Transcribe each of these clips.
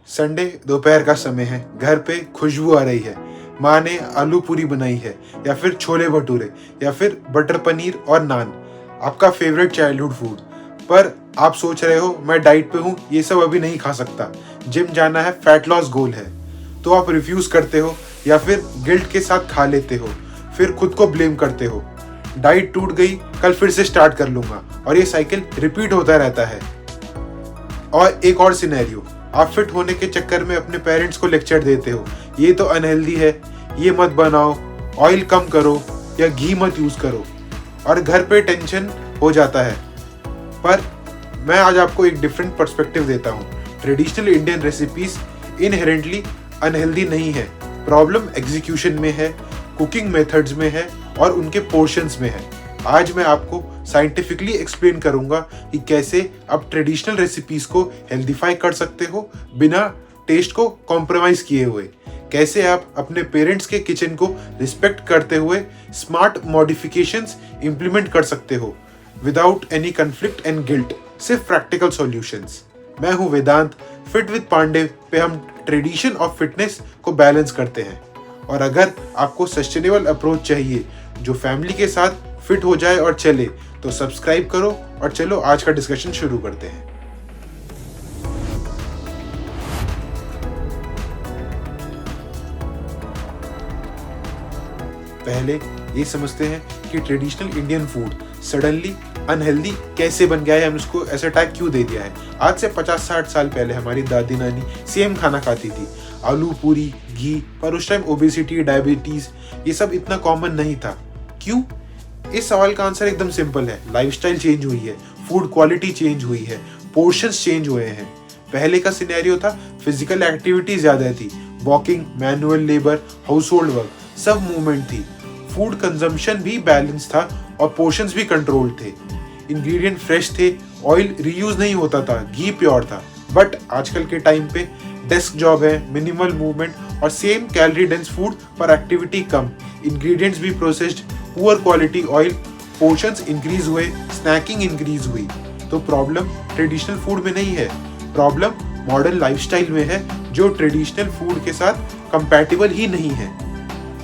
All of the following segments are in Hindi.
संडे दोपहर का समय है, घर पे खुशबू आ रही है, माँ ने आलू पूरी बनाई है या फिर छोले भटूरे या फिर बटर पनीर और नान, आपका फेवरेट चाइल्डहुड फूड। पर आप सोच रहे हो मैं डाइट पे हूँ, ये सब अभी नहीं खा सकता, जिम जाना है, फैट लॉस गोल है। तो आप रिफ्यूज करते हो या फिर गिल्ट के साथ खा लेते हो, फिर खुद को ब्लेम करते हो। डाइट टूट गई, कल फिर से स्टार्ट कर लूंगा, और ये साइकिल रिपीट होता रहता है। और एक और सिनेरियो, आप फिट होने के चक्कर में अपने पेरेंट्स को लेक्चर देते हो, ये तो अनहेल्दी है, ये मत बनाओ, ऑयल कम करो या घी मत यूज करो, और घर पे टेंशन हो जाता है। पर मैं आज आपको एक डिफरेंट पर्सपेक्टिव देता हूँ। Traditional Indian recipes inherently unhealthy नहीं है, प्रॉब्लम एग्जीक्यूशन में है, कुकिंग मेथड्स में है और उनके पोर्शंस में है। आज मैं आपको साइंटिफिकली एक्सप्लेन करूंगा कि कैसे आप ट्रेडिशनल रेसिपीज को हेल्दीफाई कर सकते हो बिना टेस्ट को कॉम्प्रोमाइज किए हुए। कैसे आप अपने पेरेंट्स के किचन को रिस्पेक्ट करते हुए स्मार्ट मॉडिफिकेशंस इंप्लीमेंट कर सकते हो without any conflict and guilt, सिर्फ प्रैक्टिकल सॉल्यूशंस। मैं हूं वेदांत, फिट विद पांडे पे हम ट्रेडिशन और फिटनेस को बैलेंस करते हैं। और अगर आपको सस्टेनेबल अप्रोच चाहिए जो फैमिली के साथ फिट हो जाए और चले, तो सब्सक्राइब करो और चलो आज का डिस्कशन शुरू करते हैं। पहले ये समझते हैं कि traditional Indian food suddenly unhealthy कैसे बन गया है, हम इसको ऐसा टैग क्यों दे दिया है। आज से 50-60 साल पहले हमारी दादी नानी सेम खाना खाती थी, आलू पूरी, घी, पर उस टाइम ओबेसिटी, डायबिटीज ये सब इतना कॉमन नहीं था। क्यों? इस सवाल का आंसर एकदम सिंपल है, लाइफस्टाइल चेंज हुई है, फूड क्वालिटी चेंज हुई है, पोर्शंस चेंज हुए हैं। पहले का सिनेरियो था फिजिकल एक्टिविटी ज्यादा थी, walking, manual labour, house hold work, सब मूवमेंट थी। फूड कंजम्पशन भी बैलेंस था और पोर्शंस भी कंट्रोल थे। इंग्रेडिएंट फ्रेश थे, ऑयल रीयूज नहीं होता था, घी प्योर था। बट आजकल के टाइम पे डेस्क जॉब है, मिनिमल मूवमेंट और सेम कैलोरी डेंस फूड पर एक्टिविटी कम, इंग्रेडिएंट्स भी processed, poor quality oil, portions increase हुए, स्नैकिंग इंक्रीज हुई। तो प्रॉब्लम ट्रेडिशनल फूड में नहीं है, प्रॉब्लम मॉडर्न लाइफस्टाइल में है जो ट्रेडिशनल फूड के साथ कंपैटिबल ही नहीं है।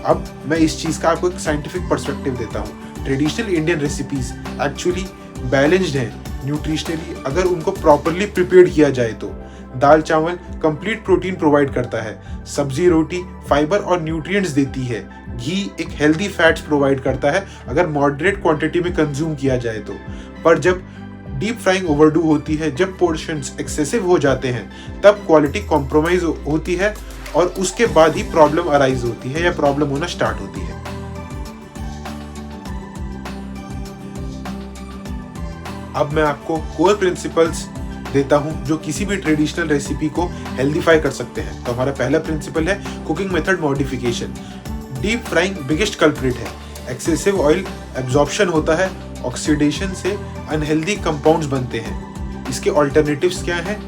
अब मैं इस चीज का आपको एक साइंटिफिक पर्सपेक्टिव देता हूँ। Traditional Indian recipes actually balanced हैं न्यूट्रिशनली, अगर उनको प्रॉपरली प्रिपेयर्ड किया जाए तो। दाल चावल कंप्लीट प्रोटीन प्रोवाइड करता है, सब्जी रोटी फाइबर और न्यूट्रिएंट्स देती है, घी एक हेल्दी फैट्स प्रोवाइड करता है अगर मॉडरेट क्वांटिटी में कंज्यूम किया जाए तो। पर जब डीप फ्राइंग ओवरडू होती है, जब पोर्शंस एक्सेसिव हो जाते हैं, तब क्वालिटी कॉम्प्रोमाइज होती है और उसके बाद ही प्रॉब्लम अराइज होती है या प्रॉब्लम होना स्टार्ट होती है। अब मैं आपको कोर प्रिंसिपल्स देता हूं जो किसी भी ट्रेडिशनल रेसिपी को हेल्दीफाई कर सकते हैं। तो हमारा पहला प्रिंसिपल है cooking method modification. Deep frying biggest culprit है, एक्सेसिव ऑयल एब्जॉर्प्शन होता है, ऑक्सीडेशन से अनहेल्दी कंपाउंड्स बनते हैं। इसके ऑल्टरनेटिव्स क्या हैं?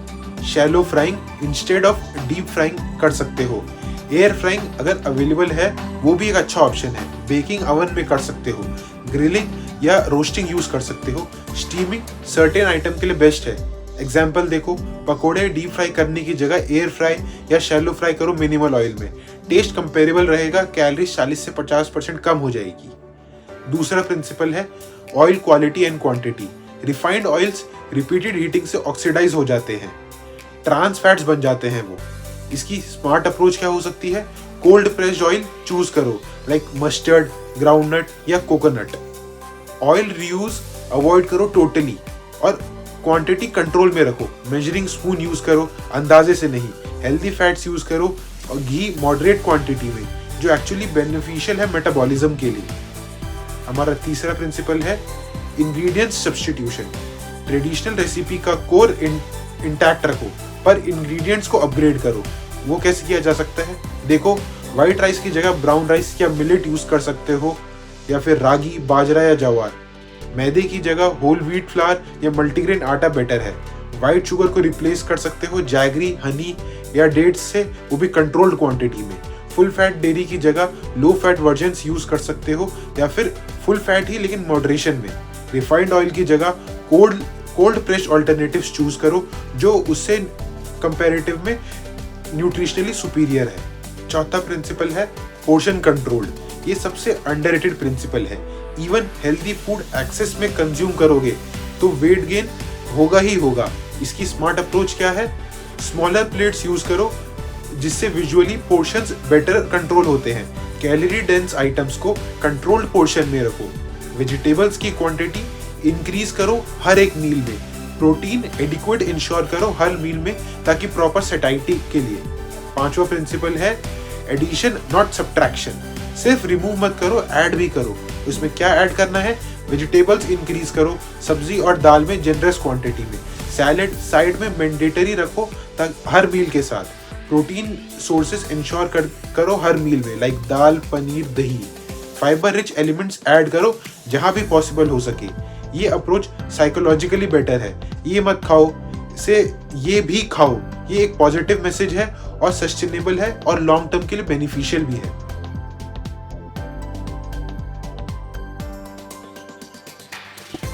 Shallow frying instead of deep frying कर सकते हो। एयर फ्राइंग अगर अवेलेबल है वो भी एक अच्छा ऑप्शन है। बेकिंग ओवन में कर सकते हो, ग्रिलिंग या रोस्टिंग यूज कर सकते हो। स्टीमिंग सर्टेन आइटम के लिए बेस्ट है। एग्जाम्पल देखो, पकोड़े डीप फ्राई करने की जगह एयर फ्राई या शैलो फ्राई करो मिनिमल ऑयल में, टेस्ट कंपेरेबल रहेगा, कैलोरीज 40 से 50% कम हो जाएगी। दूसरा प्रिंसिपल है oil quality and quantity. Refined oils repeated heating से ऑक्सीडाइज हो जाते हैं, ट्रांस फैट्स बन जाते हैं वो। इसकी स्मार्ट अप्रोच क्या हो सकती है? कोल्ड प्रेस्ड ऑयल चूज करो, लाइक मस्टर्ड, ग्राउंडनट या कोकोनट। ऑयल रीयूज अवॉइड करो टोटली और क्वांटिटी कंट्रोल में रखो। मेजरिंग स्पून यूज करो, अंदाजे से नहीं। हेल्दी फैट्स यूज करो और घी मॉडरेट क्वांटिटी में, जो एक्चुअली बेनिफिशियल है मेटाबॉलिज्म के लिए। हमारा तीसरा प्रिंसिपल है इंग्रेडिएंट्स सब्स्टिट्यूशन। ट्रेडिशनल रेसिपी का कोर इंटैक्ट रखो पर इंग्रेडिएंट्स को अपग्रेड करो। वो कैसे किया जा सकता है? देखो, व्हाइट राइस की जगह ब्राउन राइस या मिलेट यूज कर सकते हो, या फिर रागी, बाजरा या जवार। मैदे की जगह होल व्हीट फ्लावर या मल्टीग्रेन आटा बेटर है। व्हाइट शुगर को रिप्लेस कर सकते हो जैगरी, हनी या डेट्स से, वो भी कंट्रोल्ड क्वांटिटी में। फुल फैट डेयरी की जगह लो फैट वर्जन्स यूज कर सकते हो, या फिर फुल फैट ही लेकिन मॉडरेशन में। रिफाइंड ऑयल की जगह कोल्ड प्रेस्ड ऑल्टरनेटिव्स चूज करो जो उससे कंपैरेटिव में न्यूट्रिशनली सुपीरियर है। चौथा प्रिंसिपल है पोर्शन कंट्रोल। ये सबसे अंडररेटेड प्रिंसिपल है। इवन हेल्दी फूड एक्सेस में कंज्यूम करोगे तो वेट गेन होगा ही होगा। इसकी स्मार्ट अप्रोच क्या है? स्मॉलर प्लेट्स यूज करो जिससे विजुअली पोर्शंस बेटर कंट्रोल होते हैं। कैलोरी डेंस आइटम्स को कंट्रोल्ड पोर्शन में रखो। वेजिटेबल्स की क्वांटिटी इंक्रीज करो हर एक मील में। प्रोटीन एडिक्वेट इंश्योर करो हर मील में ताकि प्रॉपर सैटिस्फैक्शन के लिए। पांचवा प्रिंसिपल है एडिशन नॉट सब्ट्रैक्शन। सिर्फ रिमूव मत करो, ऐड भी करो। उसमें क्या ऐड करना है? वेजिटेबल्स इंक्रीज करो, सब्जी और दाल में जनरस क्वांटिटी में। सैलेड साइड में मैंडेटरी रखो हर मील के साथ। प्रोटीन सोर्सेस इंश्योर करो हर मील में, लाइक दाल, पनीर, दही। फाइबर रिच एलिमेंट्स ऐड करो जहां भी पॉसिबल हो सके। ये अप्रोच साइकोलॉजिकली बेटर है। ये मत खाओ से ये भी खाओ। ये एक पॉजिटिव मैसेज है और सस्टेनेबल है और लॉन्ग टर्म के लिए बेनिफिशियल भी है।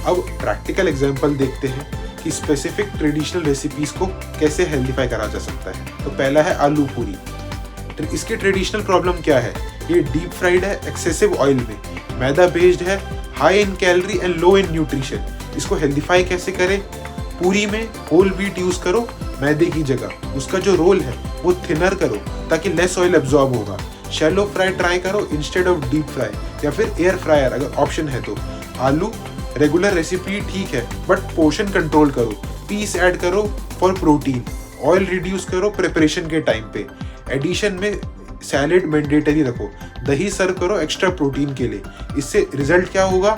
अब प्रैक्टिकल एग्जांपल देखते हैं कि स्पेसिफिक ट्रेडिशनल रेसिपीज को कैसे हेल्दीफाई करा जा सकता है। तो पहला है आलू पूरी। इसकी ट्रेडिशनल प्रॉब्लम क्या है? ये डीप फ्राइड है एक्सेसिव ऑयल में, मैदा बेस्ड है, high in calorie and low in nutrition. इसको हेल्दीफाई कैसे करें? पूरी में होल व्हीट यूज करो मैदे की जगह। उसका जो रोल है वो थिनर करो ताकि लेस ऑयल एब्जॉर्ब होगा। शैलो फ्राई ट्राई करो इंस्टेड ऑफ डीप फ्राई, या फिर एयर फ्रायर अगर ऑप्शन है तो। आलू रेगुलर रेसिपी ठीक है बट पोर्शन कंट्रोल करो। पीस ऐड करो फॉर प्रोटीन। ऑयल रिड्यूस करो प्रिपरेशन के टाइम पे। एडिशन में सैलेड मैंडेटरी रखो। दही सर्व करो एक्स्ट्रा प्रोटीन के लिए। इससे रिजल्ट क्या होगा?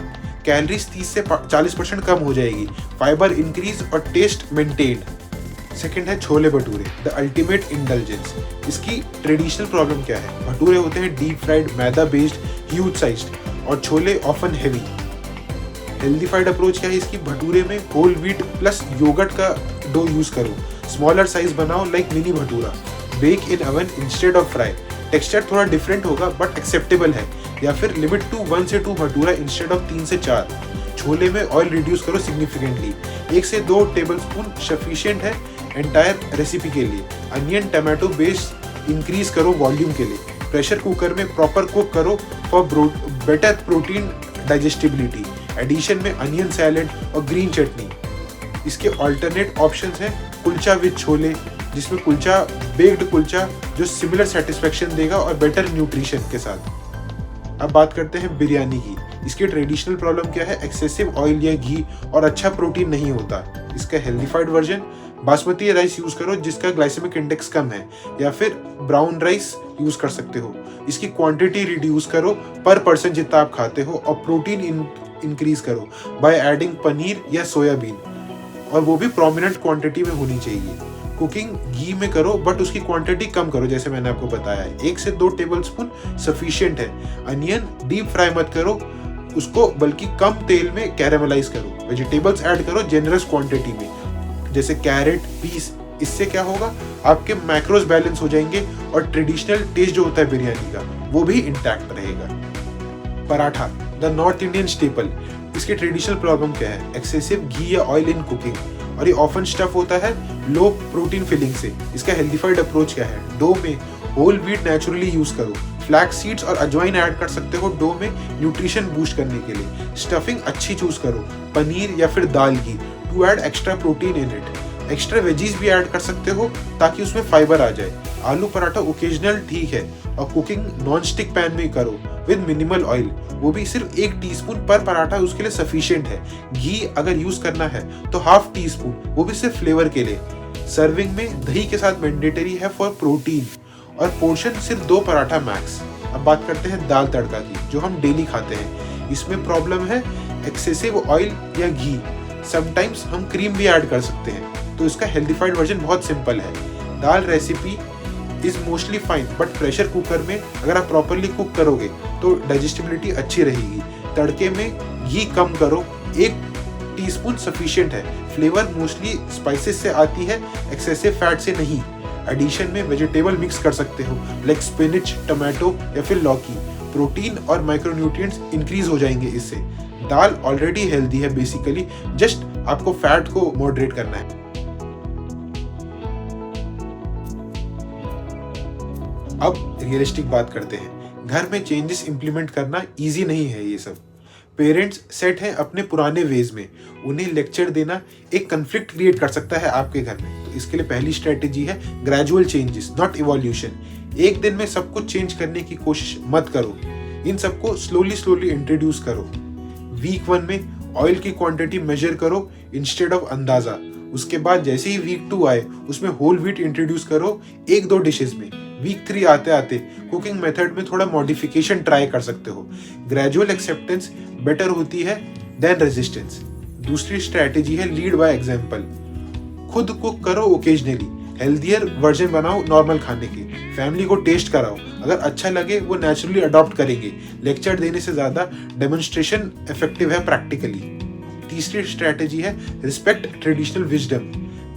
कैलोरीज 30 से 40% कम हो जाएगी, फाइबर इंक्रीज और टेस्ट मेंटेन्ड। सेकंड है chole bhature, the ultimate indulgence. इसकी ट्रेडिशनल प्रॉब्लम क्या है? भटूरे होते हैं deep fried, maida based, huge sized, और chole often heavy. Healthified approach क्या है इसकी? भटूरे में होल व्हीट प्लस योगर्ट का डो यूज करो। स्मॉलर साइज बनाओ like mini bhatura. Bake in oven instead of fry. Texture थोड़ा डिफरेंट होगा बट एक्सेप्टेबल है। या फिर लिमिट टू 1 से 2 भटूरा इंस्टेड ऑफ 3 से 4। छोले में ऑयल रिड्यूस करो सिग्निफिकेंटली। 1 से 2 टेबलस्पून सफिशिएंट है एंटायर रेसिपी के लिए। अनियन टमाटो बेस इंक्रीज करो वॉल्यूम के लिए। प्रेशर कुकर में प्रॉपर कुक करो for better protein digestibility. Addition में अनियन सैलेड और ग्रीन चटनी। इसके ऑल्टरनेट ऑप्शंस हैं कुलचा विद छोले, जिसमें कुलचा बेक्ड कुलचा जो सिमिलर सेटिस्फेक्शन देगा और बेटर न्यूट्रिशन के साथ। अब बात करते हैं बिरयानी की। इसकी ट्रेडिशनल प्रॉब्लम क्या है? एक्सेसिव ऑयल या घी और अच्छा प्रोटीन नहीं होता। इसका हेल्दीफाइड वर्जन बासमती राइस यूज करो जिसका ग्लाइसेमिक इंडेक्स कम है, या फिर ब्राउन राइस यूज कर सकते हो। इसकी क्वांटिटी रिड्यूस करो पर पर्सन जितना आप खाते हो, और प्रोटीन इंक्रीज करो बाय एडिंग पनीर या सोयाबीन, और वो भी प्रोमिनेंट क्वांटिटी में होनी चाहिए। कुकिंग घी में करो बट उसकी क्वांटिटी कम करो, जैसे मैंने आपको बताया है। 1 से 2 टेबलस्पून सफिशिएंट है। अनियन डीप फ्राई मत करो उसको, बल्कि कम तेल में कैरेमलाइज करो। वेजिटेबल्स ऐड करो जेनरस क्वांटिटी में, जैसे कैरेट, पीस। इससे क्या होगा? आपके मैक्रोस बैलेंस हो जाएंगे और ट्रेडिशनल टेस्ट जो होता है बिरयानी का वो भी इंटैक्ट रहेगा। Paratha, the north Indian staple. इसकी ट्रेडिशनल प्रॉब्लम क्या है? एक्सेसिव घी या ऑयल इन कुकिंग, और ये ऑफन स्टफ होता है लो प्रोटीन फिलिंग से। इसका हेल्दीफाइड अप्रोच क्या है? डो में होल व्हीट नेचुरली यूज करो। फ्लैक्स सीड्स और अजवाइन ऐड कर सकते हो डो में न्यूट्रिशन बूस्ट करने के लिए। स्टफिंग अच्छी चूज करो, पनीर या फिर दाल की, to add extra protein in it. Extra veggies भी ऐड कर सकते हो ताकि उसमें फाइबर आ जाए। आलू पराठा ओकेजनल ठीक है, और कुकिंग नॉन स्टिक पैन में करो विद मिनिमल ऑयल, वो भी सिर्फ 1 टीस्पून पर पराठा उसके लिए सफिशिएंट है। घी अगर यूज करना है तो ½ टीस्पून, वो भी सिर्फ फ्लेवर के लिए। सर्विंग में दही के साथ मैंडेटरी है फॉर प्रोटीन, और पोर्शन सिर्फ 2 पराठा मैक्स। अब बात करते हैं दाल तड़का की, जो हम डेली खाते हैं। इसमें प्रॉब्लम है एक्सेसिव ऑयल या घी। समटाइम्स हम क्रीम भी ऐड कर सकते हैं। तो इसका हेल्दीफाइड वर्जन बहुत सिंपल है। Dal recipe is mostly fine, but pressure cooker में अगर आप प्रॉपरली कुक करोगे तो डाइजेस्टिबिलिटी अच्छी रहेगी। तड़के में घी कम करो, 1 टीस्पून सफिशिएंट है। फ्लेवर मोस्टली स्पाइसेस से आती है, एक्सेसिव फैट से नहीं। एडिशन में वेजिटेबल मिक्स कर सकते हो लाइक स्पिनच, टमाटो या फिर लौकी। प्रोटीन और माइक्रोन्यूट्रिएंट्स इंक्रीज हो जाएंगे इससे। दाल ऑलरेडी हेल्दी है बेसिकली, जस्ट आपको फैट को मॉडरेट करना है। अब रियलिस्टिक बात करते हैं। घर में चेंजेस इंप्लीमेंट करना इजी नहीं है। ये सब पेरेंट्स सेट हैं अपने पुराने वेज में, उन्हें लेक्चर देना एक कंफ्लिक्ट क्रिएट कर सकता है आपके घर में। तो इसके लिए पहली स्ट्रेटेजी है ग्रेजुअल चेंजेस, नॉट इवोल्यूशन। एक दिन में सब कुछ चेंज करने की कोशिश मत करो, इन सबको स्लोली इंट्रोड्यूस करो। वीक 1 में ऑयल की क्वांटिटी मेजर करो इंस्टेड ऑफ अंदाजा। उसके बाद जैसे ही वीक 2 आए उसमें होल व्हीट इंट्रोड्यूस करो 1-2 डिशेस में। वीक 3 आते आते कुकिंग मेथड में थोड़ा मॉडिफिकेशन ट्राई कर सकते हो। ग्रेजुअल एक्सेप्टेंस बेटर होती है देन रेजिस्टेंस। दूसरी स्ट्रैटेजी है लीड बाय एग्जांपल। खुद कुक करो ओकेजनली, हेल्दियर वर्जन बनाओ नॉर्मल खाने के, फैमिली को टेस्ट कराओ, अगर अच्छा लगे वो नेचुरली अडॉप्ट करेंगे। लेक्चर देने से ज्यादा डेमोन्स्ट्रेशन इफेक्टिव है प्रैक्टिकली। तीसरी स्ट्रैटेजी है रिस्पेक्ट ट्रेडिशनल विजडम।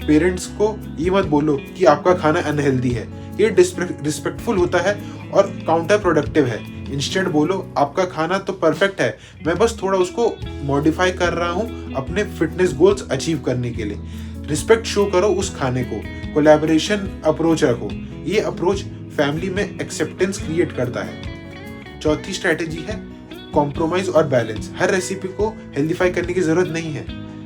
पेरेंट्स को ये मत बोलो कि आपका खाना अनहेल्दी है, ये डिसरिस्पेक्टफुल होता है और काउंटर प्रोडक्टिव है। इंस्टेंट बोलो आपका खाना तो परफेक्ट है, मैं बस थोड़ा उसको मॉडिफाई कर रहा हूँ अपने फिटनेस गोल्स अचीव करने के लिए। रिस्पेक्ट शो करो उस खाने को। कोलैबोरेशन अप्रोच रखो, ये अप्रोच फैमिली में एक्सेप्टेंस क्रिएट करता है। चौथी स्ट्रैटेजी है कॉम्प्रोमाइज और बैलेंस। हर रेसिपी को हेल्दीफाई करने की जरूरत नहीं है।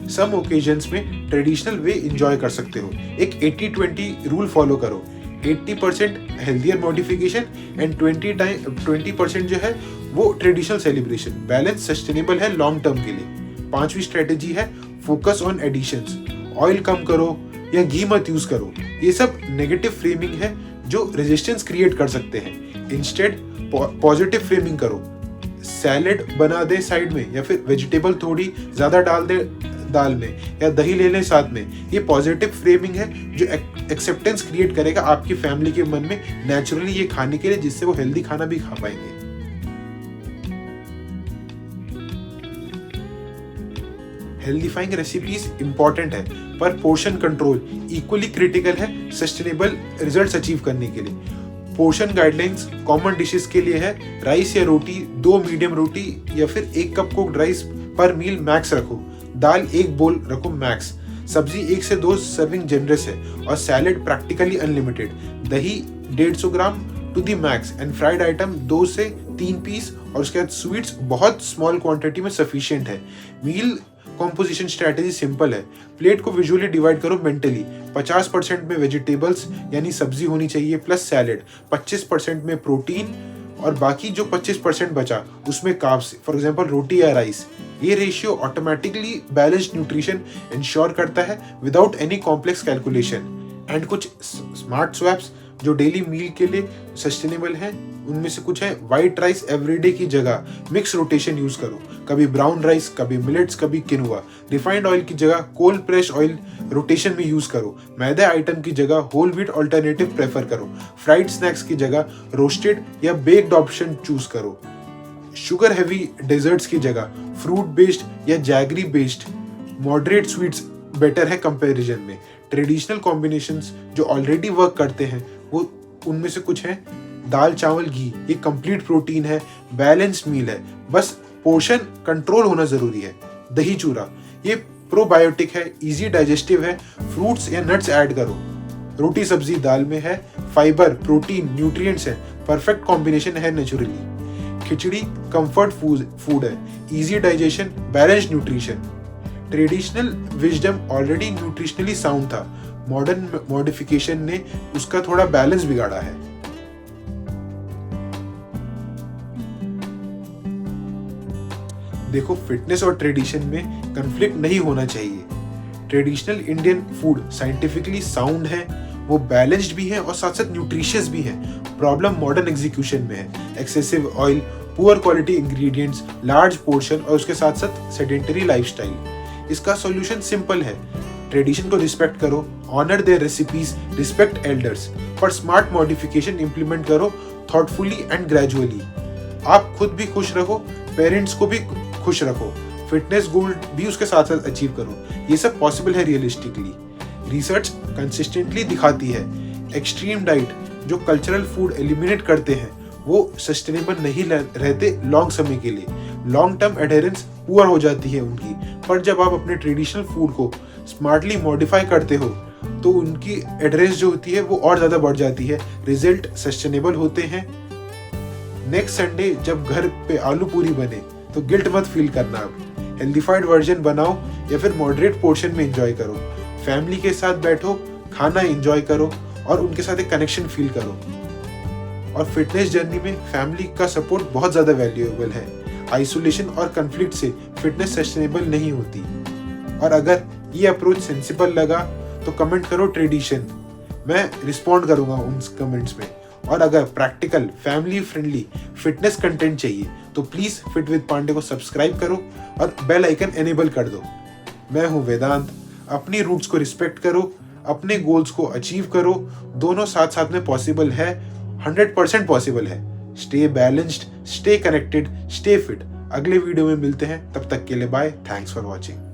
सम ओकेजन्स में ट्रेडिशनल वे एंजॉय कर सकते हो। एक 80-20 रूल फॉलो करो। 80% हेल्दियर मॉडिफिकेशन एंड 20% जो है वो ट्रेडिशनल सेलिब्रेशन। बैलेंस सस्टेनेबल है लॉन्ग टर्म के लिए। पांचवी स्ट्रेटेजी है फोकस ऑन एडिशंस। ऑयल कम करो या घी मत यूज करो, ये सब नेगेटिव फ्रेमिंग है जो रेजिस्टेंस क्रिएट कर सकते हैं। इंस्टेड पॉजिटिव फ्रेमिंग करो। सैलेड बना दे साइड में, या फिर वेजिटेबल थोड़ी ज्यादा डाल दे दाल में, या दही ले लें साथ में। ये पॉजिटिव फ्रेमिंग है जो एक्सेप्टेंस क्रिएट करेगा आपकी फैमिली के मन में नेचुरली ये खाने के लिए, जिससे वो हेल्दी खाना भी खा पाएंगे। हेल्दीफाइंग रेसिपीज इंपॉर्टेंट है, पर पोर्शन कंट्रोल इक्वली क्रिटिकल है सस्टेनेबल रिजल्ट्स अचीव करने के लिए। पोर्शन गाइडलाइंस कॉमन डिशेस के लिए है राइस या रोटी 2 मीडियम रोटी या फिर 1 कप कुक्ड राइस पर मील मैक्स रखो। दाल 1 बोल रखो मैक्स। सब्जी 1 से 2 सर्विंग जनरस है और सैलेड प्रैक्टिकली अनलिमिटेड। दही 150 gram to the max and fried item 2 से 3 पीस, और उसके बाद स्वीट्स बहुत स्मॉल क्वांटिटी में सफिशिएंट है। मील कॉम्पोजिशन स्ट्रैटेजी सिंपल है। प्लेट को विजुअली डिवाइड करो मेंटली। 50% में वेजिटेबल्स यानी सब्जी होनी चाहिए प्लस सैलेड, 25% में प्रोटीन, और बाकी जो 25% बचा उसमें कार्ब्स, फॉर एग्जांपल रोटी या राइस। ये ratio automatically balanced nutrition ensure करता है without any complex calculation. And कुछ स्मार्ट स्वैप्स जो डेली मील के लिए सस्टेनेबल हैं, उनमें से कुछ है व्हाइट राइस एवरीडे की जगह मिक्स रोटेशन यूज करो। कभी ब्राउन राइस, कभी मिलेट्स, कभी किनुआ। रिफाइंड ऑयल की जगह कोल्ड प्रेस्ड ऑयल रोटेशन में यूज करो। मैदे आइटम की जगह होल व्हीट ऑल्टरनेटिव प्रेफर करो। फ्राइड स्नैक्स की जगह रोस्टेड या बेक्ड ऑप्शन चूज करो। शुगर हैवी डेजर्ट्स की जगह फ्रूट बेस्ड या jaggery based moderate sweets better है कंपैरिजन में। ट्रेडिशनल कॉम्बिनेशंस जो ऑलरेडी वर्क करते हैं वो उनमें से कुछ हैं दाल चावल घी, ये कंप्लीट प्रोटीन है, बैलेंस्ड मील है, बस पोर्शन कंट्रोल होना जरूरी है। दही चूरा, ये प्रोबायोटिक है, इजी डाइजेस्टिव है, फ्रूट्स या नट्स ऐड करो। रोटी सब्जी दाल में है, फाइबर प्रोटीन न्यूट्रिएंट्स है, परफेक्ट कॉम्बिनेशन है नेचुरली। खिचड़ी कंफर्ट फूड है, easy digestion, balanced nutrition. Traditional wisdom already nutritionally sound था, मॉडर्न मॉडिफिकेशन ने उसका थोड़ा बैलेंस बिगाड़ा है। देखो, फिटनेस और ट्रेडिशन में कंफ्लिक्ट नहीं होना चाहिए। Traditional Indian food scientifically sound है, वो बैलेंस्ड भी है और साथ साथ न्यूट्रिशियस भी है। प्रॉब्लम मॉडर्न एग्जीक्यूशन में है। Excessive oil, poor quality ingredients, large portion और उसके साथ साथ सेडेंटरी लाइफस्टाइल। इसका सॉल्यूशन सिंपल है, ट्रेडिशन को रिस्पेक्ट करो, honour their recipes, respect elders, पर स्मार्ट मॉडिफिकेशन इंप्लीमेंट करो थॉटफुली एंड ग्रेजुअली। आप खुद भी खुश रहो, पेरेंट्स को भी खुश रखो, फिटनेस गोल भी उसके साथ साथ अचीव करो। ये सब पॉसिबल है रियलिस्टिकली। रिसर्च कंसिस्टेंटली दिखाती है एक्सट्रीम डाइट जो कल्चरल फूड एलिमिनेट करते हैं वो सस्टेनेबल नहीं रहते लॉन्ग समय के लिए। लॉन्ग टर्म एडहेरेंस पुअर हो जाती है उनकी। पर जब आप अपने ट्रेडिशनल फूड को स्मार्टली मॉडिफाई करते हो तो उनकी एड्रेस जो होती है वो और ज़्यादा बढ़ जाती है, रिजल्ट सस्टेनेबल होते हैं। नेक्स्ट संडे जब घर पे आलू पूरी बने तो गिल्ट मत फील करना, अब हेल्दीफाइड वर्जन बनाओ या फिर मॉडरेट पोर्शन में एंजॉय करो। फैमिली के साथ बैठो, खाना एंजॉय करो और उनके साथ एक कनेक्शन फील करो। और फिटनेस जर्नी में फैमिली का सपोर्ट बहुत ज़्यादा वैल्यूएबल है। आइसोलेशन और कन्फ्लिक्ट से फिटनेस सस्टेनेबल नहीं होती। और अगर ये अप्रोच सेंसिबल लगा तो कमेंट करो ट्रेडिशन, मैं रिस्पॉन्ड करूंगा उन कमेंट्स में। और अगर practical family friendly fitness content चाहिए तो प्लीज फिट विद पांडे को सब्सक्राइब करो और बेल आइकन एनेबल कर दो। मैं हूं वेदांत, अपनी रूट्स को रिस्पेक्ट करो, अपने गोल्स को अचीव करो, दोनों साथ साथ में पॉसिबल है, 100% पॉसिबल है। Stay balanced, stay connected, stay fit. अगले वीडियो में मिलते हैं, तब तक के लिए बाय। Thanks for watching.